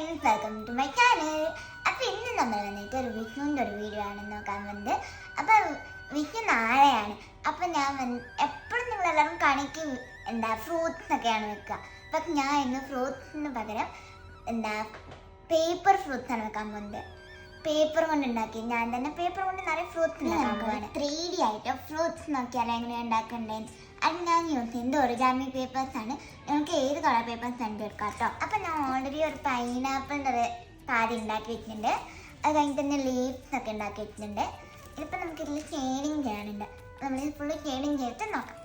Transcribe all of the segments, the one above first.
Friends, welcome to my channel. അപ്പോൾ ഇന്ന് നമ്മൾ വന്നിട്ട് ഒരു വിഷുവിൻ്റെ ഒരു വീഡിയോ ആണ് നോക്കാൻ വന്നത്. അപ്പോൾ വിഷു നാളെയാണ്. അപ്പോൾ ഞാൻ എപ്പോഴും നിങ്ങളെല്ലാവരും കണിക്ക് ഫ്രൂട്ട്സ് ഒക്കെയാണ് വെക്കുക. പക്ഷെ ഞാൻ ഇന്ന് ഫ്രൂട്ട്സിന് പകരം പേപ്പർ ഫ്രൂട്ട്സ് ആണ് വെക്കാൻ പോകുന്നത്. പേപ്പർ കൊണ്ട് ഉണ്ടാക്കി ഞാൻ തന്നെ പേപ്പർ കൊണ്ട് നിറയെ ഫ്രൂട്ട്സ് ഉണ്ടാക്കാൻ പോവാണ്. 3D ആയിട്ട് ഫ്രൂട്ട്സ് നോക്കിയാൽ എങ്ങനെയാണ് ഉണ്ടാക്കേണ്ടത്. അത് ഞാൻ യൂസ് ചെയ്യുന്നത് ഒറിഗാമി പേപ്പേഴ്സാണ്. നിങ്ങൾക്ക് ഏത് കളർ പേപ്പേഴ്സ് ഉണ്ട് എടുക്കാം കേട്ടോ. അപ്പം ഞാൻ ഓൾറെഡി ഒരു പൈനാപ്പിളിൻ്റെ ഒരു പാതി ഉണ്ടാക്കി വെച്ചിട്ടുണ്ട്. അത് കഴിഞ്ഞിട്ട് തന്നെ ലീവ്സ് ഒക്കെ ഉണ്ടാക്കി വെച്ചിട്ടുണ്ട്. ഇതിപ്പോൾ നമുക്കിതിൽ ഷെയ്ഡിങ് ചെയ്യാനുണ്ട്. നമ്മളിത് ഫുള്ള് ഷെയ്ഡിങ് ചെയ്തിട്ട് നോക്കാം.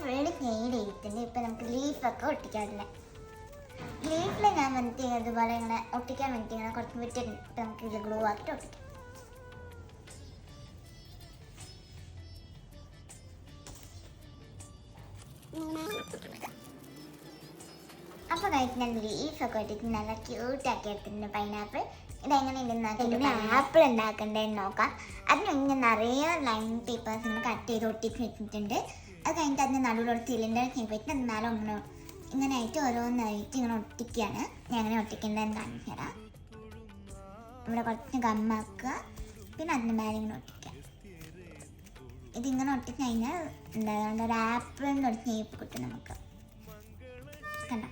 ഫുള്ള് ഷെയ്ഡ് ചെയ്തിട്ടുണ്ട്. ഇപ്പം നമുക്ക് ലീഫൊക്കെ ഒട്ടിക്കാറില്ല. ലീഫിൽ ഞാൻ വന്നിട്ട് അതുപോലെ ഇങ്ങനെ ഒട്ടിക്കാൻ വേണ്ടിയിട്ട് ഇങ്ങനെ കുറച്ച് വിട്ടിട്ടുണ്ട്. ഇപ്പം നമുക്ക് ഇത് ഗ്ലൂ ആക്കിയിട്ട് ഒട്ടിക്കാം. അപ്പോൾ കഴിക്കുന്ന ലീഫൊക്കെ ഇട്ടിട്ട് നല്ല ക്യൂട്ടാക്കി എടുത്തിട്ടുണ്ട് പൈനാപ്പിൾ. ഇതെങ്ങനെ ഉണ്ടെന്ന് ആപ്പിൾ ഉണ്ടാക്കണ്ടേന്ന് നോക്കാം. അതിന് ഇങ്ങനെ നിറയെ ലൈൻ പേപ്പേഴ്സ് ഇങ്ങനെ കട്ട് ചെയ്ത് ഒട്ടിച്ച് വെച്ചിട്ടുണ്ട്. അത് കഴിഞ്ഞിട്ട് അതിന് നടുവിലൊരു സിലിണ്ടർ ചെയ്തിട്ട് എന്നാലും ഇങ്ങനെ ആയിട്ട് ഓരോന്നായിട്ട് ഇങ്ങനെ ഒട്ടിക്കുകയാണ്. ഞാൻ എങ്ങനെ ഒട്ടിക്കേണ്ടതെന്ന് കാണിച്ചു തരാം. ഇവിടെ കുറച്ച് ഗമ്മാക്കുക, പിന്നെ അതിൻ്റെ മേലെ ഇങ്ങനെ ഒട്ടിക്കുക. ഇതിങ്ങനെ ഒട്ടിച്ച് കഴിഞ്ഞാൽ എന്താ ഒരു ആപ്പിളിൻ്റെ ഒരു ഷേപ്പ് കിട്ടും നമുക്ക്. കണ്ടോ,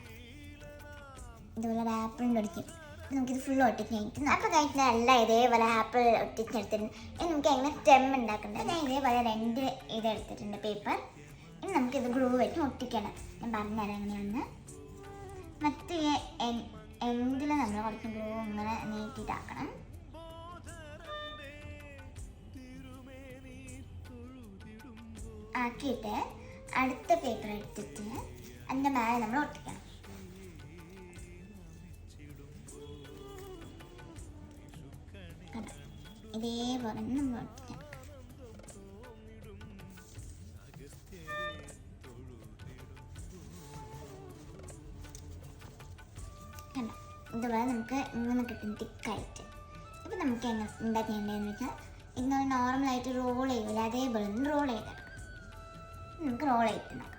ഇതുപോലെ ഒരു ആപ്പിളിൻ്റെ ഒരു ഷേപ്പ്. നമുക്കിത് ഫുള്ള് ഒട്ടിച്ച് കഴിഞ്ഞിട്ട് അപ്പോൾ കഴിച്ചാൽ എല്ലാം ഇതേപോലെ ആപ്പിൾ ഒട്ടിച്ചെടുത്തിട്ടുണ്ട്. ഇനി നമുക്ക് എങ്ങനെ സ്റ്റെം ഉണ്ടാക്കേണ്ടത്. ഞാൻ ഇതേപോലെ 2 ഇതെടുത്തിട്ടുണ്ട് പേപ്പർ. ഇനി നമുക്കിത് ഗ്ലൂ വെച്ച് ഒട്ടിക്കണം. ഞാൻ പറഞ്ഞുതരാം എങ്ങനെയാണെന്ന്. മറ്റേ എൻഡിൽ നമ്മൾ കുറച്ച് ഗ്ലൂ ഇങ്ങനെ നീട്ടിയിട്ടാക്കണം. ആക്കിയിട്ട് അടുത്ത പേപ്പർ എടുത്തിട്ട് അതിൻ്റെ മേലെ നമ്മൾ ഒട്ടിക്കണം. ഇതേപോലെ നമ്മൾ ഒട്ടിക്കണം. കണ്ടോ, ഇതുപോലെ നമുക്ക് ഇങ്ങനെ കിട്ടും തിക്കായിട്ട്. ഇപ്പം നമുക്ക് എന്താ ചെയ്യേണ്ടതെന്ന് വെച്ചാൽ ഇങ്ങനെ നോർമലായിട്ട് റോൾ ചെയ്യില്ല, അതേപോലെ ഒന്ന് റോൾ ചെയ്തെടുക്കാം. നമുക്ക് റോൾ ചെയ്തിട്ടുണ്ടാക്കാം.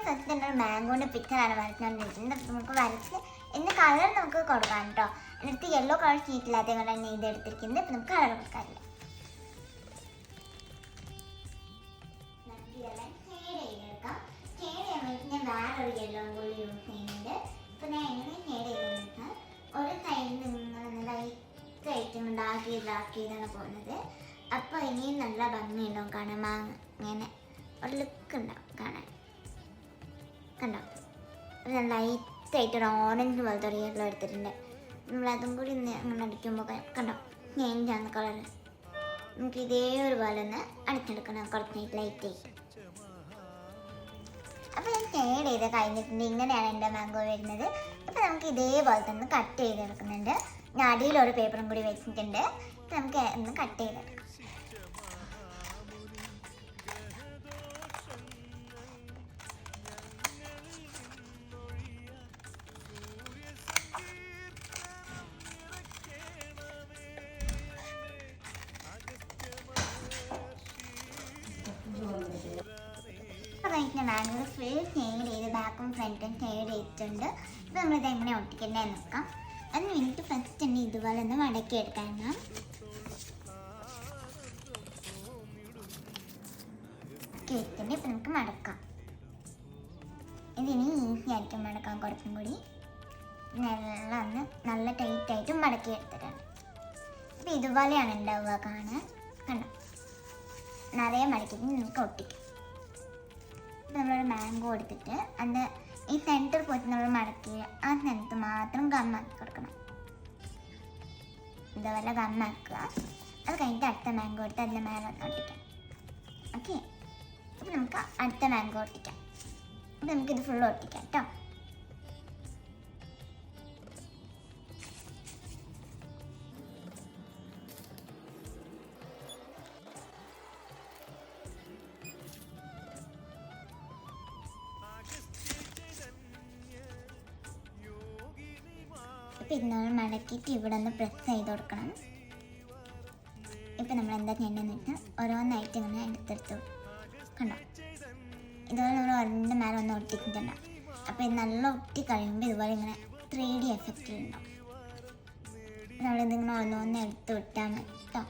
സത്യത്തിൻ്റെ ഒരു മാംഗോൻ്റെ പിക്ചറാണ് വരച്ചുകൊണ്ടിരിക്കുന്നത്. നമുക്ക് വരച്ച് എൻ്റെ കളർ നമുക്ക് കൊടുക്കാം കേട്ടോ. എന്നിട്ട് യെല്ലോ കളർ ഷീറ്റില്ലാത്ത കൊണ്ടാണ് ഇത് എടുത്തിരിക്കുന്നത്. ഇപ്പം നമുക്ക് കളർ കൊടുക്കാറില്ല. ഞാൻ വേറൊരു യെല്ലോ കൂടി യൂസ് ചെയ്യുന്നുണ്ട്. ഇപ്പം ഞാൻ എങ്ങനെ ഷെയ്ഡ് ചെയ്തെന്ന് വെച്ചാൽ ഒരു സൈഡിൽ നിന്ന് ലൈറ്റായിട്ട് ഇതാക്കിയതാണ് പോകുന്നത്. അപ്പോൾ ഇനിയും നല്ല ഭംഗിയുണ്ടാവും കാണാൻ. ഇങ്ങനെ ഒരു ലുക്ക് ഉണ്ടാവും കാണാൻ. കണ്ടോ, ഒരു ലൈറ്റായിട്ടൊരു ഓറഞ്ച് പോലത്തെ ഒരു യെല്ലോ എടുത്തിട്ടുണ്ട്. നമ്മളതും കൂടി അങ്ങനെ അടിക്കുമ്പോൾ കണ്ടോ ചേഞ്ചാണ് കളറ്. നമുക്ക് ഇതേ ഒരു പോലെ ഒന്ന് അടിച്ചെടുക്കണം കുറച്ച് ലൈറ്റായിട്ട്. അപ്പോൾ ഞാൻ ഷെയ്ഡ് ചെയ്ത് കഴിഞ്ഞിട്ടുണ്ട്. ഇങ്ങനെയാണ് എൻ്റെ മാംഗോ വരുന്നത്. ഇപ്പോൾ നമുക്ക് ഇതേപോലെ തന്നെ കട്ട് ചെയ്തെടുക്കുന്നുണ്ട്. ഞാൻ അടിയിലൊരു പേപ്പറും കൂടി വെച്ചിട്ടുണ്ട്. നമുക്ക് ഒന്ന് കട്ട് ചെയ്തെടുക്കാം. അപ്പോൾ മാംഗോ ഫുൾ ഷെയ്ഡ് ചെയ്ത് ബാക്കും ഫ്രണ്ടും ഷെയ്ഡ് ചെയ്തിട്ടുണ്ട്. ഇപ്പോൾ നമ്മളിത് എങ്ങനെ ഒട്ടിക്കേണ്ടതെന്ന് നോക്കാം. അതിന് വേണ്ടിയിട്ട് ഫസ്റ്റ് തന്നെ ഇതുപോലെ ഒന്ന് മടക്കി എടുക്കാൻ വെച്ചിട്ടുണ്ട്. ഇപ്പം നമുക്ക് മടക്കാം. ഇതിന് ഈസി ആയിരിക്കും മടക്കാൻ. കുറച്ചും കൂടി നല്ല ടൈറ്റായിട്ട് മടക്കി എടുത്തിട്ടുണ്ട്. അപ്പോൾ ഇതുപോലെയാണ് ഉണ്ടാവുക കാണാൻ. കണ്ടോ, നിറയെ മടക്കിയിട്ട് നമുക്ക് ഒട്ടിക്കാം. നമ്മളൊരു മാംഗോ എടുത്തിട്ട് അതിൻ്റെ ഈ സെൻറ്റർ പോയിട്ട് നമ്മൾ മടക്കി ആ സെൻറ്റർ മാത്രം ഗമ്മാക്കി കൊടുക്കണം. ഇതുപോലെ ഗമ്മാക്കുക. അത് കഴിഞ്ഞിട്ട് അടുത്ത മാംഗോ എടുത്ത് അതിൻ്റെ മേലെ ഒട്ടിക്കാം. ഓക്കെ, അപ്പോൾ നമുക്ക് അടുത്ത മാംഗോ ഒട്ടിക്കാം. അപ്പോൾ നമുക്കിത് ഫുള്ള് ഒട്ടിക്കാം കേട്ടോ. പിന്നെ മടക്കിയിട്ട് ഇവിടെ ഒന്ന് പ്രസ് ചെയ്ത് കൊടുക്കണം. ഇപ്പം നമ്മൾ എന്താ ചെയ്യേണ്ടതെന്ന് വെച്ചാൽ ഓരോന്നായിട്ട് ഇങ്ങനെ എടുത്തെടുത്തു കണ്ടോ. ഇതുപോലെ നമ്മൾ ഒരെണ്ണം മേലെ ഒന്ന് ഒട്ടിച്ചിട്ടുണ്ടാവും. അപ്പോൾ ഇത് നല്ല ഒട്ടി കഴിയുമ്പോൾ ഇതുപോലെ ഇങ്ങനെ 3D എഫക്റ്റിലുണ്ടാവും. നമ്മളിതിങ്ങനെ ഒന്നൊന്ന് എടുത്ത് വിട്ടാൽ മതി കേട്ടോ.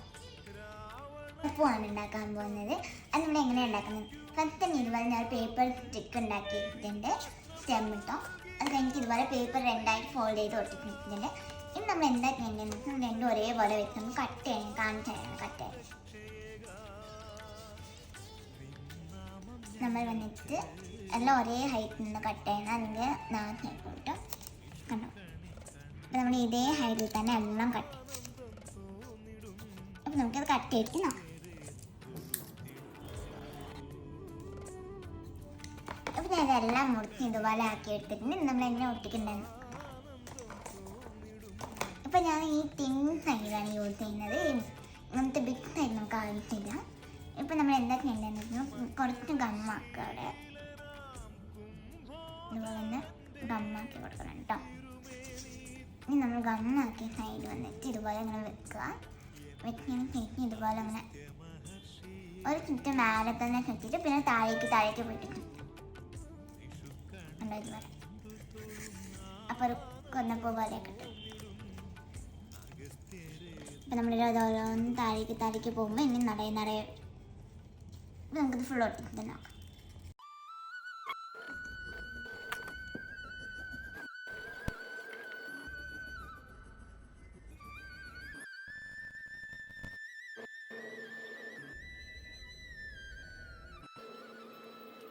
ഉപ്പുമാണ് ഉണ്ടാക്കാൻ പോകുന്നത്. അത് നമ്മൾ എങ്ങനെയാണ് ഉണ്ടാക്കുന്നത്? ഫസ്റ്റ് തന്നെ ഇതുപോലെ ഞാൻ പേപ്പർ സ്റ്റിക്ക് ഉണ്ടാക്കിയിട്ടുണ്ട്, സ്റ്റെം കേട്ടോ. അത് കഴിഞ്ഞിട്ട് ഇതുപോലെ പേപ്പർ 2ആയിട്ട് ഫോൾഡ് ചെയ്ത് ഒട്ടിച്ചിട്ടുണ്ട്. ഇനി നമ്മൾ എന്താ ചെയ്യേണ്ടതെന്ന് വെച്ചാൽ രണ്ടും ഒരേപോലെ വെച്ച് നമ്മൾ കട്ട് ചെയ്യണം, കാണിച്ചു തരണം കട്ട് ചെയ്യണം. നമ്മൾ വന്നിട്ട് എല്ലാം ഒരേ ഹൈറ്റിൽ നിന്ന് കട്ട് ചെയ്യണം, അല്ലെങ്കിൽ നാശമായിപ്പോൾ കേട്ടോ. കണ്ടോ? അപ്പോൾ നമ്മൾ ഇതേ ഹൈറ്റിൽ തന്നെ എല്ലാം കട്ട് ചെയ്യും. അപ്പോൾ നമുക്കത് കട്ട് ചെയ്തിട്ട് നോക്കാം. അപ്പോൾ ഞാൻ ഇതെല്ലാം മുറിച്ച് ഇതുപോലെ ആക്കി എടുത്തിട്ടുണ്ട്. നമ്മളെങ്ങനെ ഒട്ടിക്കണ്ടെന്ന്. അപ്പോൾ ഞാൻ ഈ തിൻ സൈഡാണ് യൂസ് ചെയ്യുന്നത്. ഇങ്ങനത്തെ ബിഗ് സൈഡ് നമുക്ക് ആവശ്യമില്ല. ഇപ്പം നമ്മൾ എന്താ ചെയ്യേണ്ടതെന്ന് വെച്ചാൽ കുറച്ച് ഗമ്മാക്കുക. അവിടെ ഇതുപോലെ തന്നെ ഗമ്മാക്കി കൊടുക്കണം കേട്ടോ. ഇനി നമ്മൾ ഗമ്മാക്കിയ സൈഡ് വന്നിട്ട് ഇതുപോലെ ഇങ്ങനെ വെക്കുക. വെച്ചതിന് ശേഷം ഇതുപോലെ അങ്ങനെ ഒരു ചുറ്റും മേലെ തന്നെ ചുറ്റിട്ട് പിന്നെ താഴേക്ക് പോയിട്ട് ഉണ്ടോ ഇതുപോലെ. അപ്പോൾ ഒരു കൊന്നപ്പോ പോലെ കിട്ടും. അപ്പം നമ്മളിത് ഓരോന്ന് താഴേക്ക് പോകുമ്പോൾ ഇനി നടയെ അപ്പം നമുക്കിത് ഫുൾ ഒട്ടിച്ചിട്ട് നോക്കാം.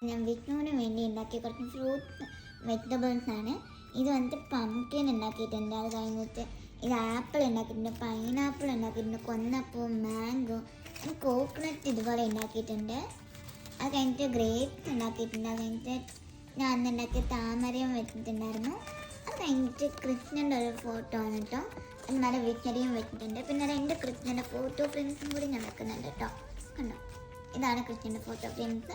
ഞാൻ വിഷ്ണുവിന് വേണ്ടി ഉണ്ടാക്കിയ കുറച്ച് ഫ്രൂട്ട്സ് വെജിറ്റബിൾസ് ആണ്. ഇത് വന്നിട്ട് പംകിൻ ഉണ്ടാക്കിയിട്ടുണ്ട്. അത് കഴിഞ്ഞിട്ട് ഇത് ആപ്പിൾ ഉണ്ടാക്കിയിട്ടുണ്ട്, പൈനാപ്പിൾ ഉണ്ടാക്കിയിട്ടുണ്ട്, കൊന്നപ്പൂ, മാംഗോ, കോക്കനട്ട് ഇതുപോലെ ഉണ്ടാക്കിയിട്ടുണ്ട്. അത് കഴിഞ്ഞിട്ട് ഗ്രേപ്സ് ഉണ്ടാക്കിയിട്ടുണ്ട്. അത് കഴിഞ്ഞിട്ട് ഞാൻ അന്ന് ഉണ്ടാക്കിയ താമരയും വെച്ചിട്ടുണ്ടായിരുന്നു. അത് കഴിഞ്ഞിട്ട് കൃഷ്ണൻ്റെ ഒരു ഫോട്ടോ ആണ് കേട്ടോ. എന്നാലും വിച്ചടിയും വെച്ചിട്ടുണ്ട്. പിന്നെ 2 കൃഷ്ണൻ്റെ ഫോട്ടോ ഫ്രെയിംസും കൂടി ഞാൻ വെക്കുന്നുണ്ട് കേട്ടോ. കണ്ടോ? ഇതാണ് കൃഷ്ണൻ്റെ ഫോട്ടോ ഫ്രെയിംസ്.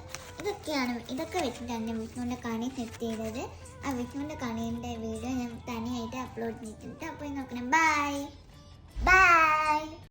ഇതൊക്കെ വെച്ചിട്ടാണ് ഞാൻ വിഷ്ണുവിൻ്റെ കണി സെറ്റ് ചെയ്തത്. ആ വിഷ്ണുവിൻ്റെ കണീൻ്റെ വീഡിയോ ഞാൻ തനിയായിട്ട് അപ്ലോഡ് ചെയ്തിട്ടുണ്ട്. അപ്പോൾ നോക്കണം. ബൈ.